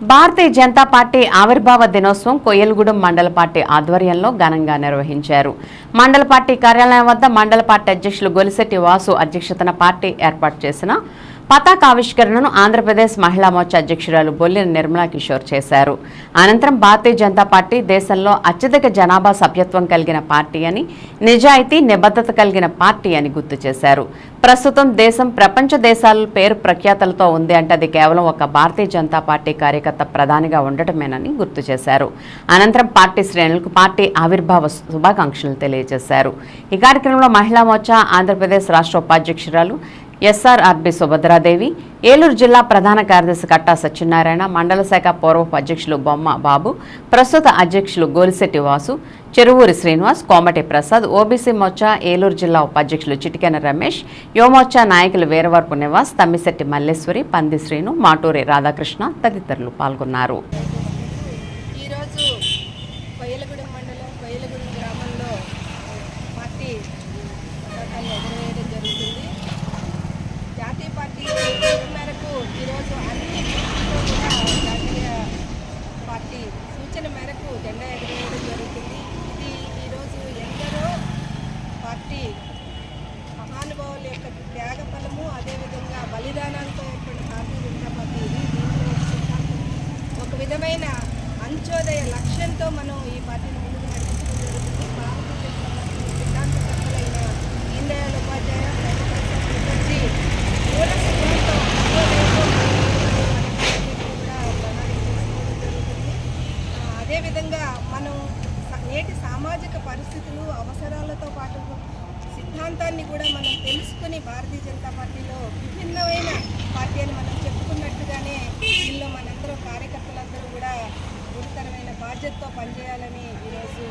Bharatiya Janata party ఆవిర్భావ దినోత్సవం కొయ్యలగూడెం మండల పార్టీ ఆధ్వర్యంలో ఘనంగా నిర్వహించారు. మండల పార్టీ కార్యాలయం వద్ద మండల పార్టీ అధ్యక్షులు గొలిశెట్టి వాసు అధ్యక్షతన పార్టీ ఏర్పాటు చేసిన పతాకావిష్కరణను ఆంధ్రప్రదేశ్ మహిళా మోర్చా అధ్యక్షురాలు బొల్లిన నిర్మలా కిషోర్ చేశారు. అనంతరం భారతీయ జనతా పార్టీ దేశంలో అత్యధిక జనాభా సభ్యత్వం కలిగిన పార్టీ అని, నిజాయితీ నిబద్ధత కలిగిన పార్టీ అని గుర్తు చేశారు. ప్రస్తుతం దేశం ప్రపంచ దేశాల పేరు ప్రఖ్యాతలతో ఉంది అంటే అది కేవలం ఒక భారతీయ జనతా పార్టీ కార్యకర్త ప్రధానిగా ఉండటమేనని గుర్తు చేశారు. అనంతరం పార్టీ శ్రేణులకు పార్టీ ఆవిర్భావ శుభాకాంక్షలు తెలియజేశారు. ఈ కార్యక్రమంలో మహిళా మోర్చా ఆంధ్రప్రదేశ్ రాష్ట్ర ఉపాధ్యక్షురాలు ఎస్ఆర్ఆర్బి సుభద్రాదేవి, ఏలూరు జిల్లా ప్రధాన కార్యదర్శి కట్టా సత్యనారాయణ, మండల శాఖ పూర్వపు అధ్యక్షులు బొమ్మ బాబు, ప్రస్తుత అధ్యక్షులు గోలిశెట్టి వాసు, చెరువూరి శ్రీనివాస్, కోమటి ప్రసాద్, ఓబీసీ మోర్చా ఏలూరు జిల్లా ఉపాధ్యక్షులు చిటికెన రమేష్, యువమోర్చా నాయకులు వీరవరపు నివాస్, తమ్మిశెట్టి మల్లేశ్వరి, పంది శ్రీను, మాటూరి రాధాకృష్ణ తదితరులు పాల్గొన్నారు. మేరకు ఈరోజు అన్ని జాతీయ పార్టీ సూచన మేరకు జెండా ఎగరవేయడం జరుగుతుంది. ఇది ఈరోజు ఎందరో పార్టీ మహానుభావుల యొక్క త్యాగ ఫలము, అదేవిధంగా బలిదానాలతో ఏర్పడిన భారతీయ జనతా పార్టీ ఇది. దీంట్లో ఒక విధమైన అంత్యోదయ లక్ష్యంతో మనం ఈ పార్టీని ముందుకు నడిపించడం జరుగుతుంది. భారతీయ జనతా పార్టీ సిద్ధాంతకర్తలైన దీన్ దయాళ్ ఉపాధ్యాయ అదేవిధంగా మనం నేటి సామాజిక పరిస్థితులు, అవసరాలతో పాటు సిద్ధాంతాన్ని కూడా మనం తెలుసుకుని భారతీయ జనతా పార్టీలో విభిన్నమైన పార్టీ అని మనం చెప్పుకున్నట్టుగానే దీనిలో మనందరూ కార్యకర్తలందరూ కూడా గురుతరమైన బాధ్యతతో పనిచేయాలని ఈరోజు